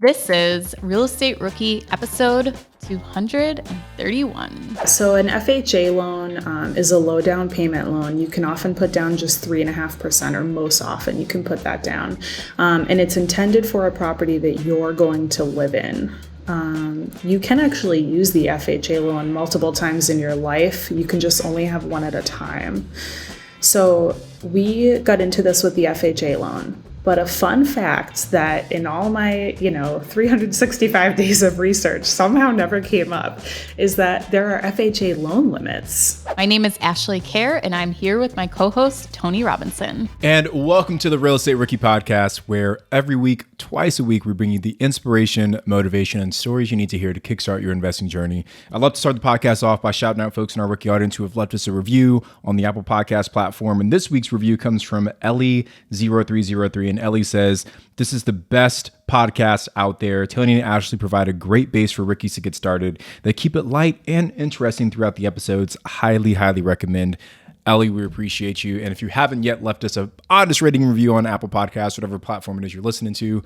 This is Real Estate Rookie episode 231. So an FHA loan is a low down payment loan. You can often put down just 3.5%, or most often you can put that down. And it's intended for a property that you're going to live in. You can actually use the FHA loan multiple times in your life. You can just only have one at a time. So we got into this with the FHA loan. But a fun fact that in all my, 365 days of research somehow never came up is that there are FHA loan limits. My name is Ashley Kerr, and I'm here with my co-host, Tony Robinson. And welcome to the Real Estate Rookie Podcast, where every week, twice a week, we bring you the inspiration, motivation, and stories you need to hear to kickstart your investing journey. I'd love to start the podcast off by shouting out folks in our rookie audience who have left us a review on the Apple Podcast platform. And this week's review comes from Ellie0303. And Ellie says, "This is the best podcast out there. Tony and Ashley provide a great base for rookies to get started. They keep it light and interesting throughout the episodes. Highly, highly recommend." Ellie, we appreciate you. And if you haven't yet left us an honest rating and review on Apple Podcasts, whatever platform it is you're listening to,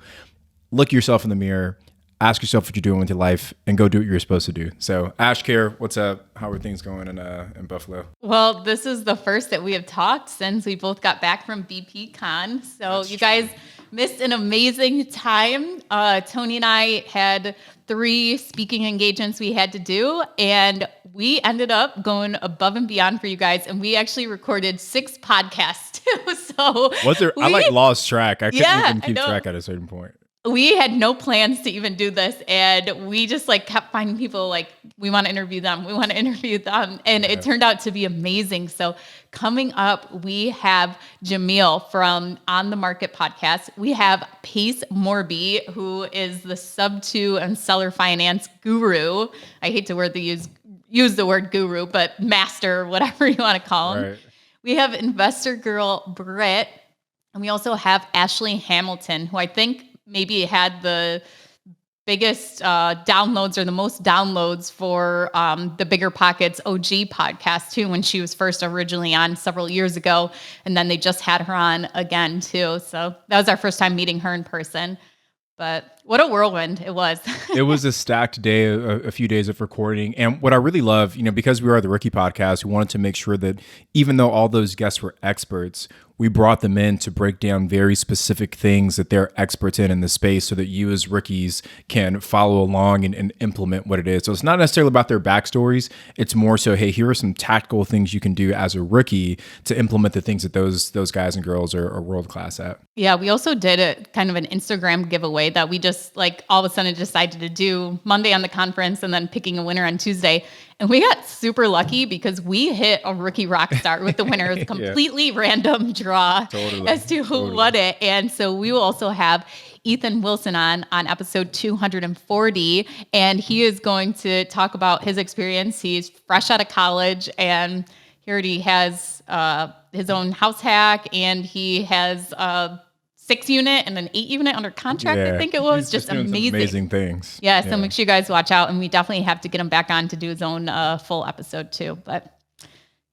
look yourself in the mirror, ask yourself what you're doing with your life, and go do what you're supposed to do. So, Ash Care, what's up? How are things going in Buffalo? Well, this is the first that we have talked since we both got back from BP Con. So you guys missed an amazing time. Tony and I had 3 speaking engagements we had to do, and we ended up going above and beyond for you guys, and we actually recorded 6 podcasts too. So Was there? I lost track. I couldn't even keep track at a certain point. We had no plans to even do this, and we just kept finding people we want to interview them. We want to interview them. And It turned out to be amazing. So coming up, we have Jamil from On the Market podcast. We have Pace Morby, who is the sub-2 and seller finance guru. I hate to use the word guru, but master, whatever you want to call him. Right. We have investor girl Britt, and we also have Ashley Hamilton, who I think maybe had the biggest downloads or the most downloads for the biggerpockets OG podcast too, when she was first originally on several years ago. And then they just had her on again too. So that was our first time meeting her in person. But what a whirlwind it was. It was a stacked day, a few days of recording. And what I really love, because we are the Rookie Podcast, we wanted to make sure that even though all those guests were experts, we brought them in to break down very specific things that they're experts in the space so that you as rookies can follow along and implement what it is. So it's not necessarily about their backstories. It's more so, hey, here are some tactical things you can do as a rookie to implement the things that those guys and girls are world-class at. Yeah, we also did a kind of an Instagram giveaway that we just all of a sudden decided to do Monday on the conference and then picking a winner on Tuesday. And we got super lucky because we hit a rookie Rockstar with the winner. It was a completely random draw as to who won it. And so we will also have Ethan Wilson on episode 240. And he is going to talk about his experience. He's fresh out of college, and he already has his own house hack, and he has 6-unit and an 8-unit under contract. I think it was just amazing things. Yeah. So make sure you guys watch out, and we definitely have to get him back on to do his own full episode too. But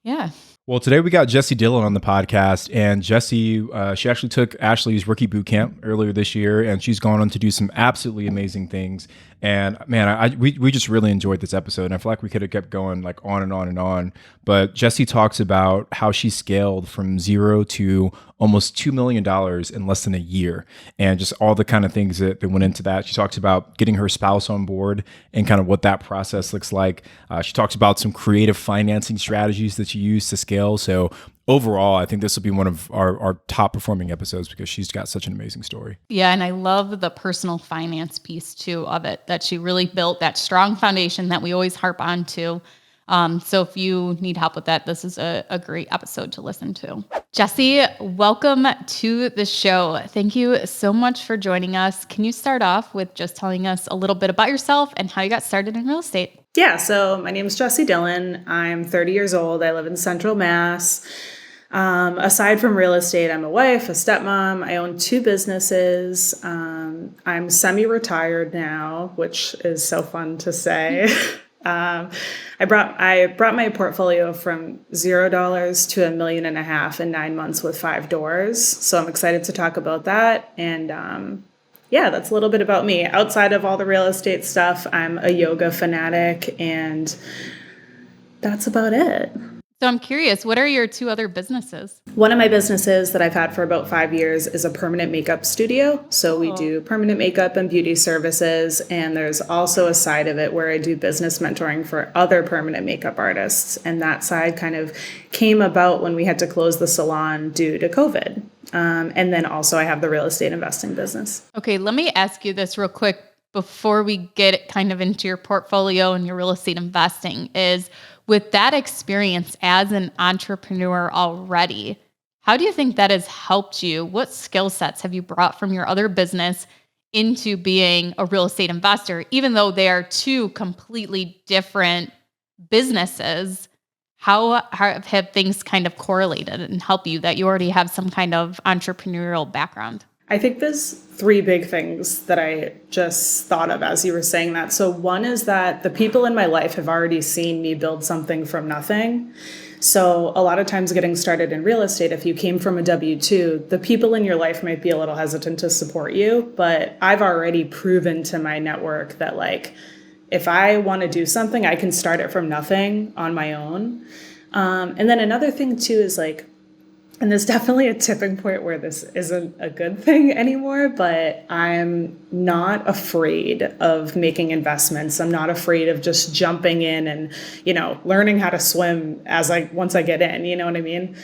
yeah. Well, today we got Jessie Dillion on the podcast, and Jessie, she actually took Ashley's rookie boot camp earlier this year, and she's gone on to do some absolutely amazing things. And man, we just really enjoyed this episode, and I feel like we could have kept going on and on and on. But Jessie talks about how she scaled from 0 to almost $2 million in less than a year, and just all the kind of things that went into that. She talks about getting her spouse on board and kind of what that process looks like. She talks about some creative financing strategies that she used to scale. So overall, I think this will be one of our top performing episodes because she's got such an amazing story. Yeah, and I love the personal finance piece too of it, that she really built that strong foundation that we always harp on to. So if you need help with that, this is a great episode to listen to. Jessie, welcome to the show. Thank you so much for joining us. Can you start off with just telling us a little bit about yourself and how you got started in real estate? Yeah, so my name is Jessie Dillion. I'm 30 years old. I live in Central Mass. Aside from real estate, I'm a wife, a stepmom. I own 2 businesses. I'm semi-retired now, which is so fun to say. I brought my portfolio from $0 to $1.5 million in 9 months with 5 doors. So I'm excited to talk about that. And yeah, that's a little bit about me. Outside of all the real estate stuff, I'm a yoga fanatic, and that's about it. So I'm curious, what are your two other businesses? One of my businesses that I've had for about 5 years is a permanent makeup studio. So we Oh. do permanent makeup and beauty services. And there's also a side of it where I do business mentoring for other permanent makeup artists. And that side kind of came about when we had to close the salon due to COVID. And then also I have the real estate investing business. Okay, let me ask you this real quick before we get kind of into your portfolio and your real estate investing is with that experience as an entrepreneur already, how do you think that has helped you? What skill sets have you brought from your other business into being a real estate investor, even though they are two completely different businesses? How have things kind of correlated and help you that you already have some kind of entrepreneurial background? I think there's three big things that I just thought of as you were saying that. So one is that the people in my life have already seen me build something from nothing. So a lot of times getting started in real estate, if you came from a W-2, the people in your life might be a little hesitant to support you, but I've already proven to my network that like, if I want to do something, I can start it from nothing on my own. And then another thing too is like, and there's definitely a tipping point where this isn't a good thing anymore, but I'm not afraid of making investments. I'm not afraid of just jumping in and, learning how to swim once I get in, you know what I mean?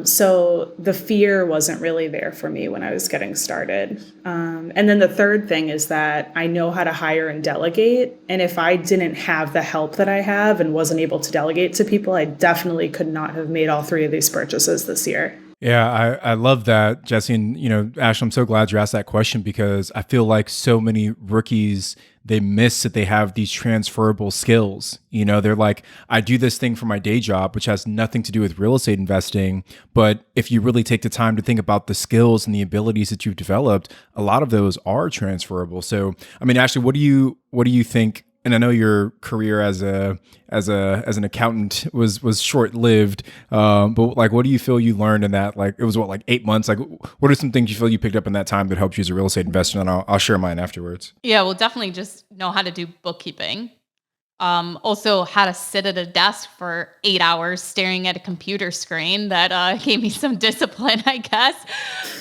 So the fear wasn't really there for me when I was getting started. And then the third thing is that I know how to hire and delegate. And if I didn't have the help that I have and wasn't able to delegate to people, I definitely could not have made all three of these purchases this year. Yeah, I love that, Jessie. And, Ashley, I'm so glad you asked that question because I feel like so many rookies, they miss that they have these transferable skills. They're like, I do this thing for my day job, which has nothing to do with real estate investing. But if you really take the time to think about the skills and the abilities that you've developed, a lot of those are transferable. So, Ashley, what do you think? And I know your career as an accountant was short lived, but like, what do you feel you learned in that? Like, it was 8 months. Like, what are some things you feel you picked up in that time that helped you as a real estate investor? And I'll share mine afterwards. Yeah, well, definitely just know how to do bookkeeping. Also, how to sit at a desk for 8 hours staring at a computer screen. That gave me some discipline, I guess.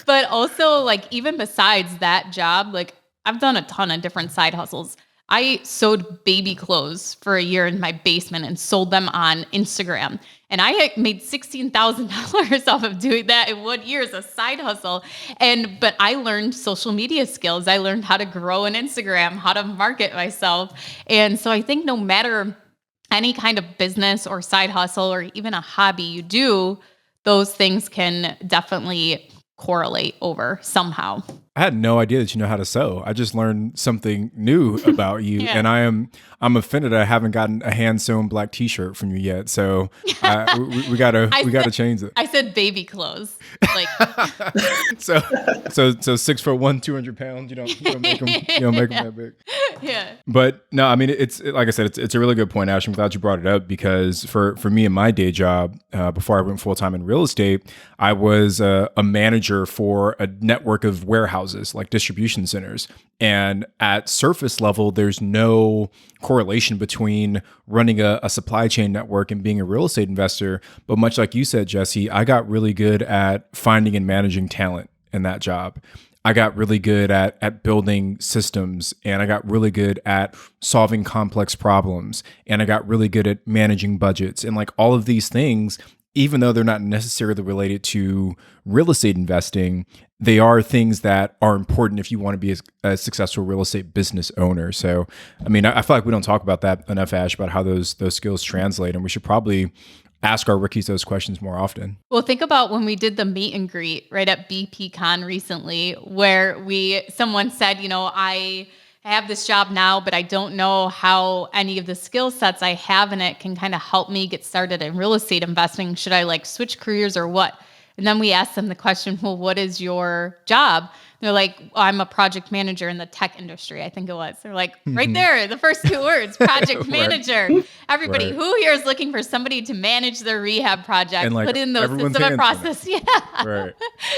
But also, like, even besides that job, like, I've done a ton of different side hustles. I sewed baby clothes for a year in my basement and sold them on Instagram. And I made $16,000 off of doing that in 1 year as a side hustle. But I learned social media skills. I learned how to grow an Instagram, how to market myself. And so I think no matter any kind of business or side hustle or even a hobby you do, those things can definitely correlate over somehow. I had no idea that you know how to sew. I just learned something new about you, Yeah. and I'm offended I haven't gotten a hand sewn black T-shirt from you yet. So we gotta change it. I said baby clothes, like So 6'1", 200 pounds. You don't make them that big. yeah. But no, it's like I said, it's a really good point, Ash. I'm glad you brought it up because for me in my day job, before I went full time in real estate, I was a manager for a network of warehouses, like distribution centers. And at surface level, there's no correlation between running a supply chain network and being a real estate investor. But much like you said, Jessie, I got really good at finding and managing talent in that job. I got really good at building systems, and I got really good at solving complex problems, and I got really good at managing budgets. And like all of these things, even though they're not necessarily related to real estate investing, they are things that are important if you want to be a successful real estate business owner. So, I feel like we don't talk about that enough, Ash, about how those skills translate, and we should probably ask our rookies those questions more often. Well, think about when we did the meet and greet right at BPCon recently, where someone said, I have this job now, but I don't know how any of the skill sets I have in it can kind of help me get started in real estate investing. Should I like switch careers or what? And then we asked them the question, well, what is your job? They're like, I'm a project manager in the tech industry, I think it was. They're like, right there, the first two words, project manager. Everybody, who here is looking for somebody to manage their rehab project, And like put in those everyone's system and hands on process? it. Yeah. Right.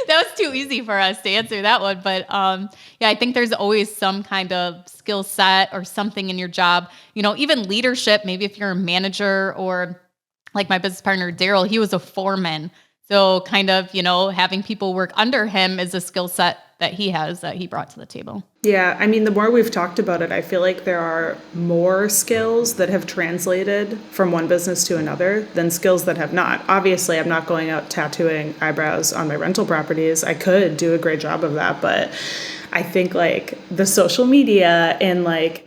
That was too easy for us to answer that one. But yeah, I think there's always some kind of skill set or something in your job, even leadership, maybe if you're a manager or like my business partner, Daryl, he was a foreman. So kind of, having people work under him is a skill set that he has that he brought to the table. Yeah, I mean, the more we've talked about it, I feel like there are more skills that have translated from one business to another than skills that have not. Obviously, I'm not going out tattooing eyebrows on my rental properties. I could do a great job of that, but I think like the social media and like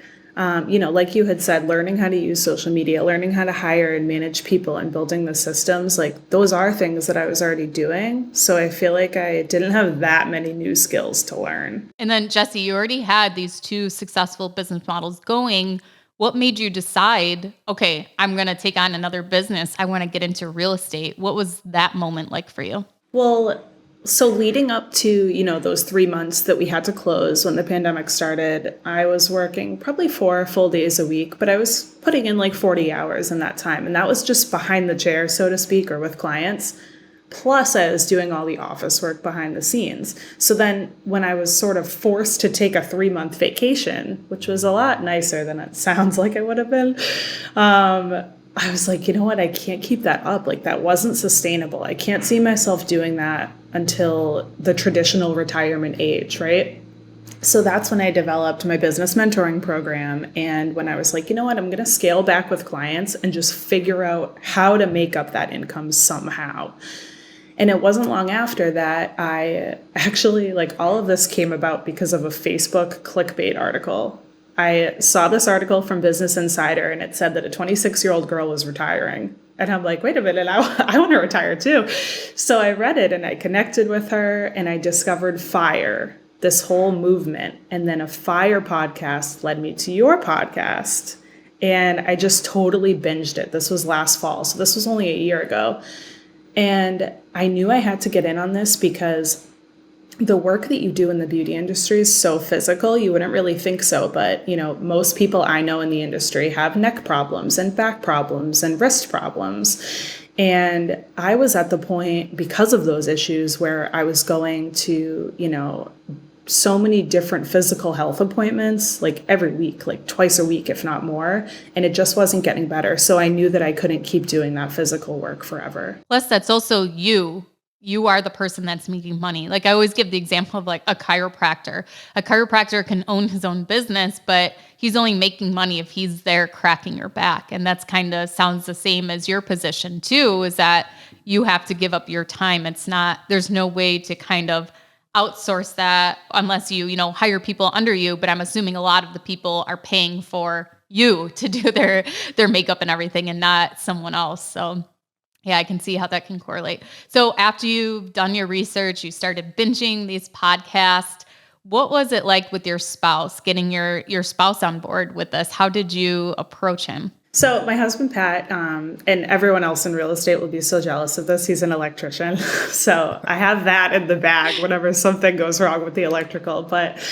you had said, learning how to use social media, learning how to hire and manage people and building the systems, like those are things that I was already doing. So I feel like I didn't have that many new skills to learn. And then Jessie, you already had these 2 successful business models going. What made you decide, okay, I'm going to take on another business. I want to get into real estate. What was that moment like for you? Well, so leading up to, those 3 months that we had to close when the pandemic started, I was working probably 4 full days a week, but I was putting in like 40 hours in that time. And that was just behind the chair, so to speak, or with clients. Plus I was doing all the office work behind the scenes. So then when I was sort of forced to take a 3-month vacation, which was a lot nicer than it sounds like it would have been, I was like, you know what? I can't keep that up. Like that wasn't sustainable. I can't see myself doing that until the traditional retirement age, right? So that's when I developed my business mentoring program. And when I was like, you know what? I'm going to scale back with clients and just figure out how to make up that income somehow. And it wasn't long after that I actually, like, all of this came about because of a Facebook clickbait article. I saw this article from Business Insider and it said that a 26-year-old girl was retiring. And I'm like, wait a minute, I want to retire too. So I read it and I connected with her and I discovered FIRE, this whole movement. And then a FIRE podcast led me to your podcast. And I just totally binged it. This was last fall. So this was only a year ago. And I knew I had to get in on this because the work that you do in the beauty industry is so physical. You wouldn't really think so, but most people I know in the industry have neck problems and back problems and wrist problems. And I was at the point because of those issues where I was going to, so many different physical health appointments, like every week, like twice a week, if not more. And it just wasn't getting better. So I knew that I couldn't keep doing that physical work forever. Plus, that's also you. You are the person that's making money. Like I always give the example of like a chiropractor. A chiropractor can own his own business, but he's only making money if he's there cracking your back. And that's kind of sounds the same as your position too, is that you have to give up your time. There's no way to kind of outsource that unless you hire people under you. But I'm assuming a lot of the people are paying for you to do their makeup and everything and not someone else. So yeah, I can see how that can correlate. So after you've done your research, you started binging these podcasts. What was it like with your spouse, getting your spouse on board with this? How did you approach him? So my husband, Pat, and everyone else in real estate will be so jealous of this. He's an electrician. So I have that in the bag whenever something goes wrong with the electrical. But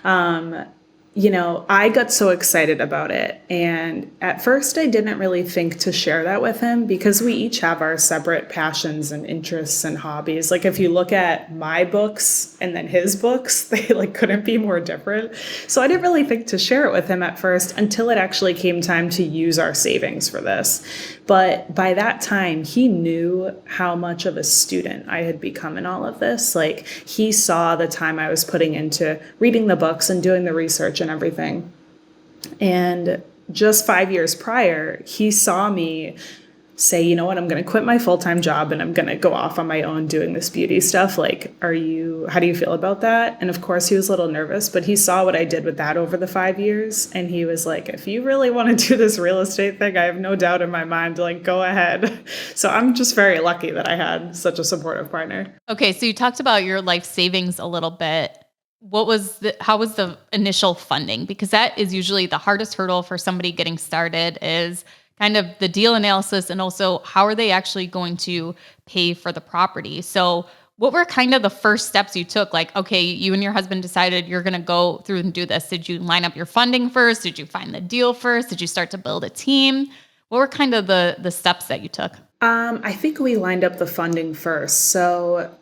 I got so excited about it. And at first I didn't really think to share that with him because we each have our separate passions and interests and hobbies. Like if you look at my books and then his books, they couldn't be more different. So I didn't really think to share it with him at first until it actually came time to use our savings for this. But by that time, he knew how much of a student I had become in all of this. Like he saw the time I was putting into reading the books and doing the research and everything. And just 5 years prior, he saw me say, you know what, I'm going to quit my full-time job and I'm going to go off on my own doing this beauty stuff. Like, how do you feel about that? And of course he was a little nervous, but he saw what I did with that over the 5 years. And he was like, if you really want to do this real estate thing, I have no doubt in my mind, go ahead. So I'm just very lucky that I had such a supportive partner. Okay. So you talked about your life savings a little bit. How was the initial funding? Because that is usually the hardest hurdle for somebody getting started is kind of the deal analysis and also how are they actually going to pay for the property. So what were kind of the first steps you took? Like, okay, you and your husband decided you're going to go through and do this. Did you line up your funding first? Did you find the deal first? Did you start to build a team? What were kind of the steps that you took? I think we lined up the funding first. So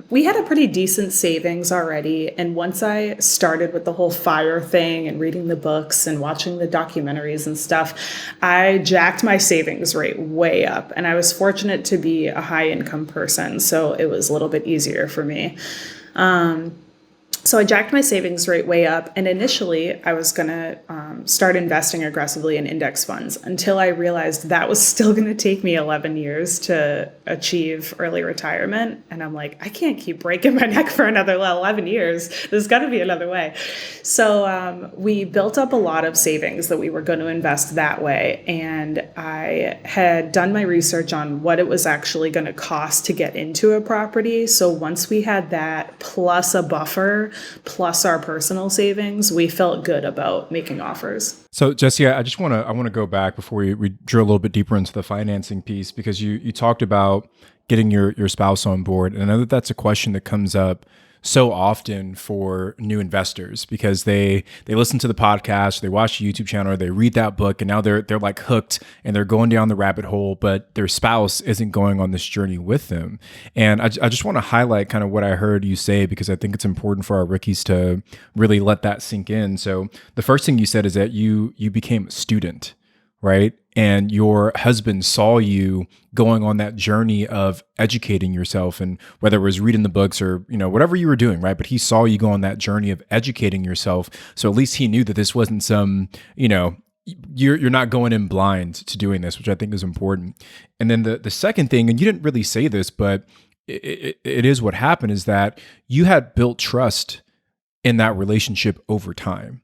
we had a pretty decent savings already. And once I started with the whole FIRE thing and reading the books and watching the documentaries and stuff, I jacked my savings rate way up. And I was fortunate to be a high income person, so it was a little bit easier for me. So I jacked my savings rate way up. And initially, I was going to start investing aggressively in index funds until I realized that was still going to take me 11 years to achieve early retirement. And I'm like, I can't keep breaking my neck for another 11 years. There's got to be another way. So we built up a lot of savings that we were going to invest that way. And I had done my research on what it was actually going to cost to get into a property. So once we had that plus a buffer, plus our personal savings, we felt good about making offers. So Jessie, I want to go back before we drill a little bit deeper into the financing piece, because you talked about getting your spouse on board. And I know that that's a question that comes up so often for new investors, because they listen to the podcast, they watch the YouTube channel, or they read that book, and now they're like hooked and they're going down the rabbit hole, but their spouse isn't going on this journey with them. And I just want to highlight kind of what I heard you say, because I think it's important for our rookies to really let that sink in. So the first thing you said is that you became a student, right? And your husband saw you going on that journey of educating yourself, and whether it was reading the books or, whatever you were doing, right? But he saw you go on that journey of educating yourself. So at least he knew that this wasn't some, you're not going in blind to doing this, which I think is important. And then the second thing, and you didn't really say this, but it is what happened, is that you had built trust in that relationship over time.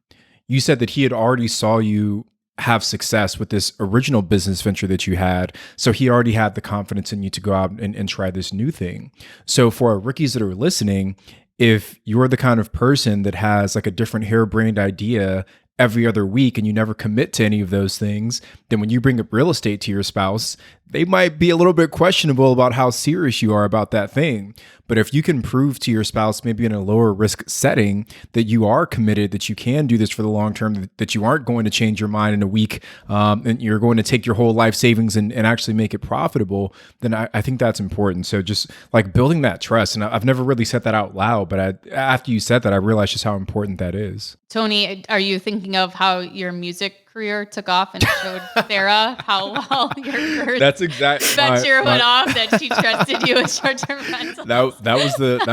You said that he had already saw you have success with this original business venture that you had. So he already had the confidence in you to go out and try this new thing. So for our rookies that are listening, if you're the kind of person that has like a different harebrained idea every other week and you never commit to any of those things, then when you bring up real estate to your spouse, they might be a little bit questionable about how serious you are about that thing. But if you can prove to your spouse, maybe in a lower risk setting, that you are committed, that you can do this for the long term, that you aren't going to change your mind in a week, and you're going to take your whole life savings and actually make it profitable, then I think that's important. So just like building that trust. And I've never really said that out loud, but after you said that, I realized just how important that is. Tony, are you thinking of how your music career took off and showed Sarah how well your That's exactly venture went off, that she trusted you with short-term rentals? That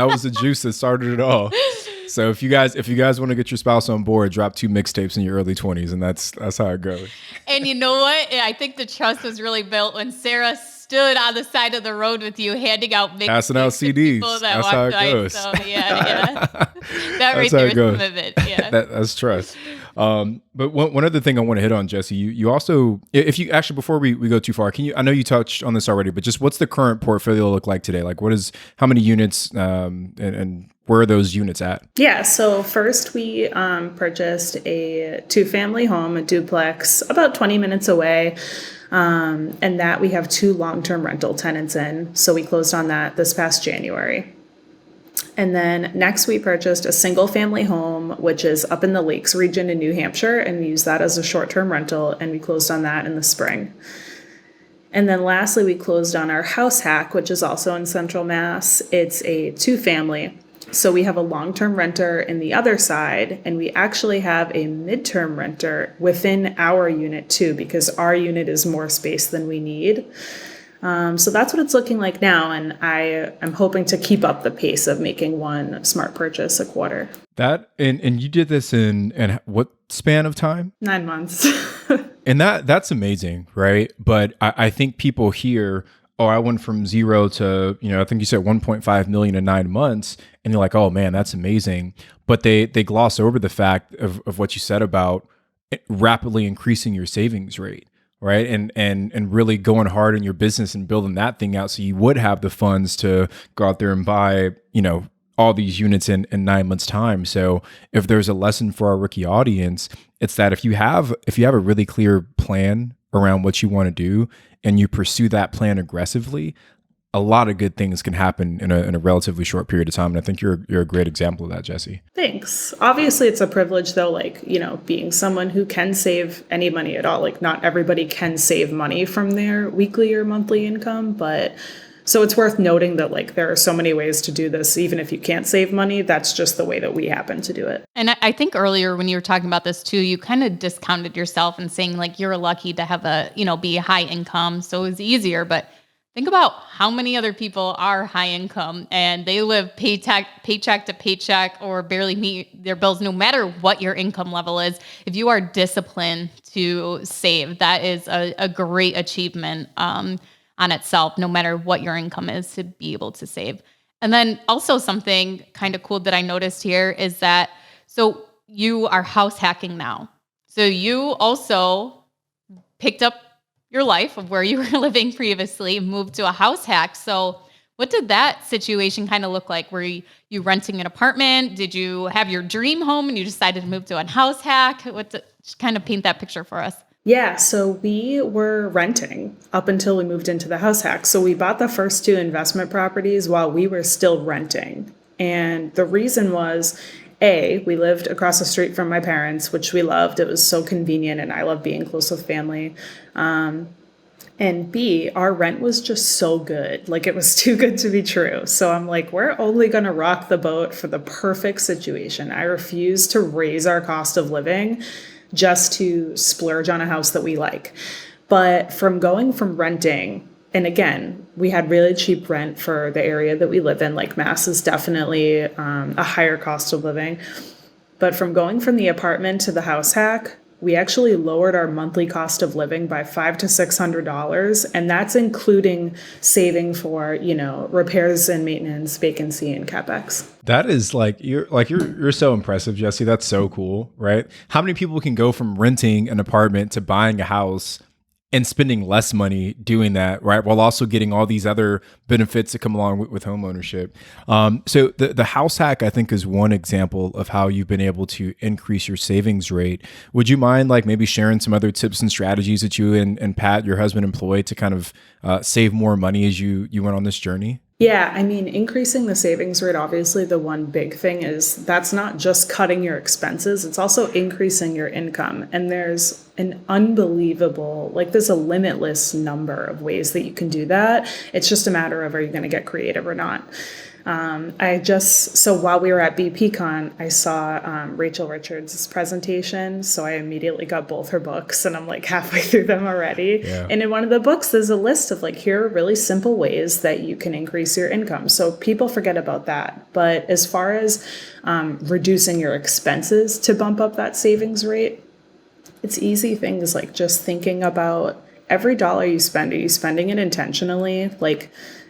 was the juice that started it all. So if you guys want to get your spouse on board, drop 2 mixtapes in your early 20s, and that's how it goes. And you know what? I think the trust was really built when Sarah stood on the side of the road with you, handing out mixtapes, passing out CDs. That's how it goes. So yeah, that right there is commitment. Yeah, that's trust. But one other thing I want to hit on, Jessie, you also, if you actually, before we go too far, I know you touched on this already, but just what's the current portfolio look like today? Like how many units, and where are those units at? Yeah. So first we purchased a 2-family home, a duplex, about 20 minutes away. And that we have 2 long-term rental tenants in. So we closed on that this past January. And then next we purchased a single-family home, which is up in the Lakes region in New Hampshire, and we use that as a short-term rental, and we closed on that in the spring. And then lastly, we closed on our house hack, which is also in Central Mass. It's a 2-family. So we have a long-term renter in the other side, and we actually have a midterm renter within our unit too, because our unit is more space than we need. So that's what it's looking like now, and I am hoping to keep up the pace of making 1 smart purchase a quarter. That and you did this in what span of time? 9 months. And that's amazing, right? But I think people hear, oh, I went from 0 to, I think you said 1.5 million in 9 months. And they're like, oh man, that's amazing. But they gloss over the fact of what you said about rapidly increasing your savings rate, right? And really going hard in your business and building that thing out. So you would have the funds to go out there and buy, all these units in 9 months time. So if there's a lesson for our rookie audience, it's that if you have a really clear plan around what you want to do and you pursue that plan aggressively, a lot of good things can happen in a relatively short period of time. And I think you're a great example of that, Jessie. Thanks. Obviously, it's a privilege, though, like, being someone who can save any money at all. Like, not everybody can save money from their weekly or monthly income. But so it's worth noting that, like, there are so many ways to do this. Even if you can't save money, that's just the way that we happen to do it. And I think earlier when you were talking about this too, you kind of discounted yourself and saying like, you're lucky to have be high income. So it was easier. But think about how many other people are high income and they live paycheck to paycheck or barely meet their bills, no matter what your income level is. If you are disciplined to save, that is a great achievement on itself, no matter what your income is, to be able to save. And then also something kind of cool that I noticed here is that, so you are house hacking now. So you also picked up your life of where you were living previously, moved to a house hack. So what did that situation kind of look like? Were you renting an apartment? Did you have your dream home and you decided to move to a house hack? Just kind of paint that picture for us. Yeah, so we were renting up until we moved into the house hack. So we bought the first 2 investment properties while we were still renting. And the reason was, A, we lived across the street from my parents, which we loved. It was so convenient and I love being close with family. And B, our rent was just so good. Like, it was too good to be true. So I'm like, we're only going to rock the boat for the perfect situation. I refuse to raise our cost of living just to splurge on a house that we like. But from going from renting, and again, we had really cheap rent for the area that we live in. Like, Mass is definitely a higher cost of living. But from going from the apartment to the house hack, we actually lowered our monthly cost of living by $500 to $600, and that's including saving for, repairs and maintenance, vacancy, and capex. That is you're so impressive, Jessie. That's so cool, right? How many people can go from renting an apartment to buying a house and spending less money doing that, right? While also getting all these other benefits that come along with home ownership. So the house hack, I think, is one example of how you've been able to increase your savings rate. Would you mind maybe sharing some other tips and strategies that you and Pat, your husband, employed to kind of save more money as you went on this journey? Yeah, I mean, increasing the savings rate, obviously the one big thing is that's not just cutting your expenses, it's also increasing your income. And there's an unbelievable, there's a limitless number of ways that you can do that. It's just a matter of, are you going to get creative or not? So while we were at BPCon, I saw Rachel Richards' presentation. So I immediately got both her books and I'm halfway through them already. Yeah. And in one of the books, there's a list of here are really simple ways that you can increase your income. So people forget about that. But as far as reducing your expenses to bump up that savings rate, it's easy things like just thinking about every dollar you spend, are you spending it intentionally?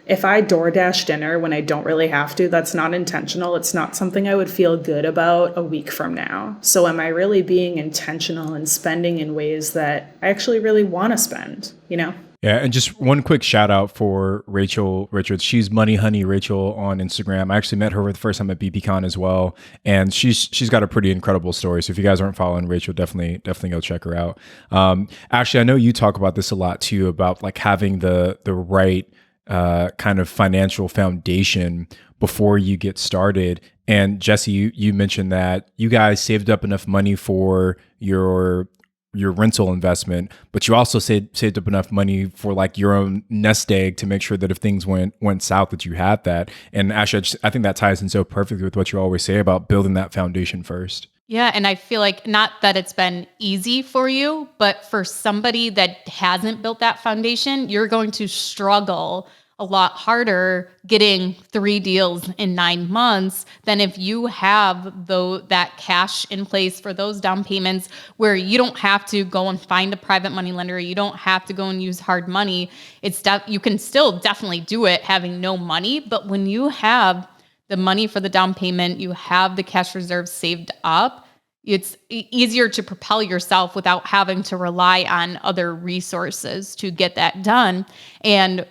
If I DoorDash dinner when I don't really have to, that's not intentional. It's not something I would feel good about a week from now. So am I really being intentional and spending in ways that I actually really want to spend, Yeah, and just one quick shout out for Rachel Richards. She's Money Honey Rachel on Instagram. I actually met her for the first time at BPCon as well, and she's got a pretty incredible story. So if you guys aren't following Rachel, definitely go check her out. Ashley, I know you talk about this a lot too, about having the right kind of financial foundation before you get started. And Jessie, you mentioned that you guys saved up enough money for your rental investment, but you also saved up enough money for your own nest egg to make sure that if things went south, that you had that. And Ashley, I think that ties in so perfectly with what you always say about building that foundation first. Yeah. And I feel not that it's been easy for you, but for somebody that hasn't built that foundation, you're going to struggle a lot harder getting 3 deals in 9 months than if you have that cash in place for those down payments where you don't have to go and find a private money lender. You don't have to go and use hard money. You can still definitely do it having no money, but when you have the money for the down payment, you have the cash reserves saved up, it's easier to propel yourself without having to rely on other resources to get that done. And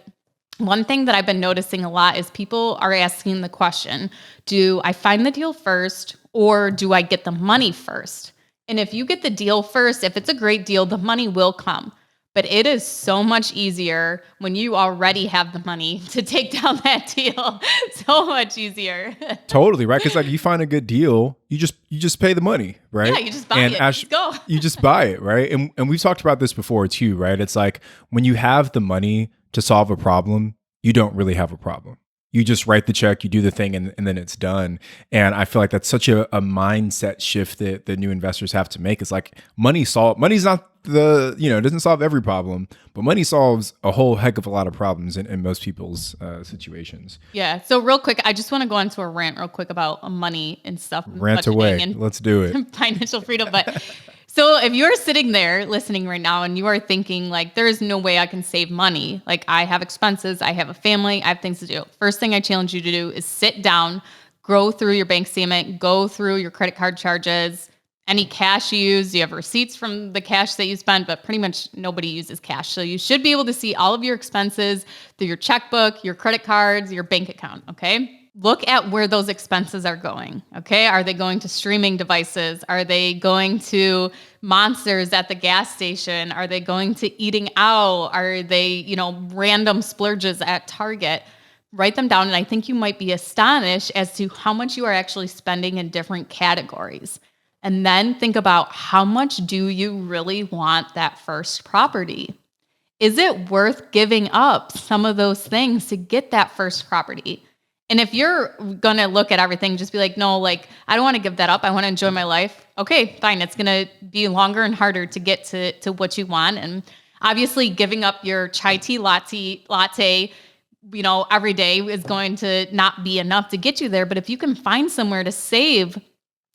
one thing that I've been noticing a lot is people are asking the question, do I find the deal first or do I get the money first? And if you get the deal first, if it's a great deal, the money will come. But it is so much easier when you already have the money to take down that deal. So much easier. Totally, right? Because like you find a good deal, you just pay the money, right? Yeah, you just buy it. Let's go. You just buy it, right? And we've talked about this before too, right? It's like when you have the money to solve a problem, you don't really have a problem. You just write the check, you do the thing, and then it's done. And I feel like that's such a mindset shift that the new investors have to make. It's like money's not it doesn't solve every problem, but money solves a whole heck of a lot of problems in most people's situations. Yeah. So real quick, I just want to go into a rant real quick about money and stuff. Rant away. And let's do it. Financial freedom. But so if you're sitting there listening right now and you are thinking like, there is no way I can save money. Like I have expenses, I have a family, I have things to do. First thing I challenge you to do is sit down, go through your bank statement, go through your credit card charges, any cash you use. You have receipts from the cash that you spent, but pretty much nobody uses cash. So you should be able to see all of your expenses through your checkbook, your credit cards, your bank account, okay? Look at where those expenses are going, okay? Are they going to streaming devices? Are they going to monsters at the gas station? Are they going to eating out? Are they, random splurges at Target? Write them down, and I think you might be astonished as to how much you are actually spending in different categories. And then think about how much do you really want that first property? Is it worth giving up some of those things to get that first property? And if you're going to look at everything, just be like, no, like, I don't want to give that up. I want to enjoy my life. Okay, fine. It's going to be longer and harder to get to what you want. And obviously giving up your chai tea latte, every day is going to not be enough to get you there. But if you can find somewhere to save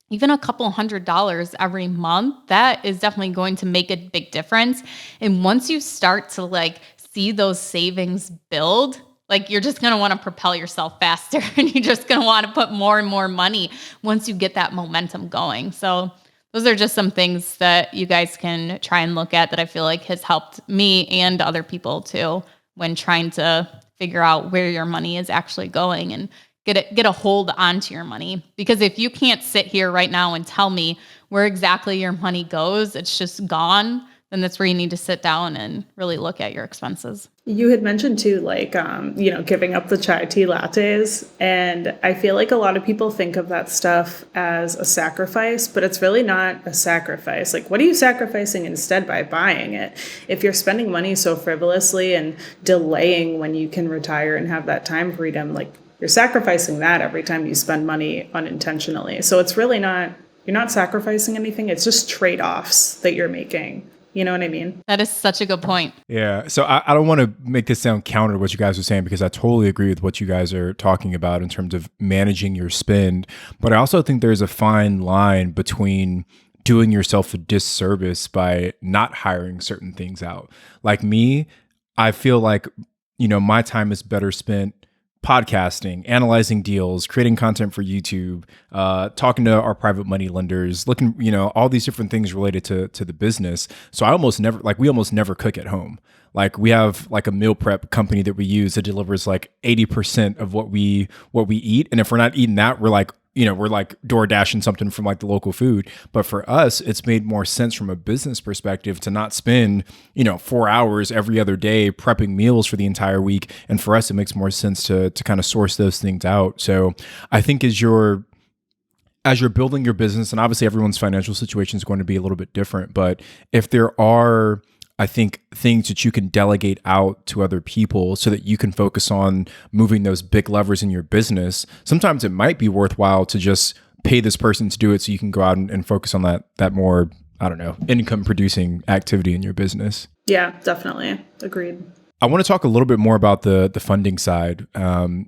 even a couple $100 every month, that is definitely going to make a big difference. And once you start to like see those savings build, like you're just going to want to propel yourself faster and you're just going to want to put more and more money once you get that momentum going. So those are just some things that you guys can try and look at that I feel like has helped me and other people too when trying to figure out where your money is actually going and get a hold onto your money. Because if you can't sit here right now and tell me where exactly your money goes, it's just gone, then that's where you need to sit down and really look at your expenses. You had mentioned too, like, giving up the chai tea lattes. And I feel like a lot of people think of that stuff as a sacrifice, but it's really not a sacrifice. Like, what are you sacrificing instead by buying it? If you're spending money so frivolously and delaying when you can retire and have that time freedom, like, you're sacrificing that every time you spend money unintentionally. So it's really not, you're not sacrificing anything. It's just trade-offs that you're making. You know what I mean? That is such a good point. Yeah. So I don't want to make this sound counter to what you guys are saying, because I totally agree with what you guys are talking about in terms of managing your spend. But I also think there's a fine line between doing yourself a disservice by not hiring certain things out. Like me, I feel like, my time is better spent podcasting, analyzing deals, creating content for YouTube, talking to our private money lenders, looking, all these different things related to the business. So we almost never cook at home. Like we have like a meal prep company that we use that delivers like 80% of what we eat. And if we're not eating that, we're like door dashing something from like the local food. But for us, it's made more sense from a business perspective to not spend, 4 hours every other day prepping meals for the entire week. And for us, it makes more sense to kind of source those things out. So I think as you're building your business, and obviously everyone's financial situation is going to be a little bit different, but if there are, I think, things that you can delegate out to other people so that you can focus on moving those big levers in your business, sometimes it might be worthwhile to just pay this person to do it so you can go out and focus on that more, income producing activity in your business. Yeah, definitely. Agreed. I want to talk a little bit more about the funding side,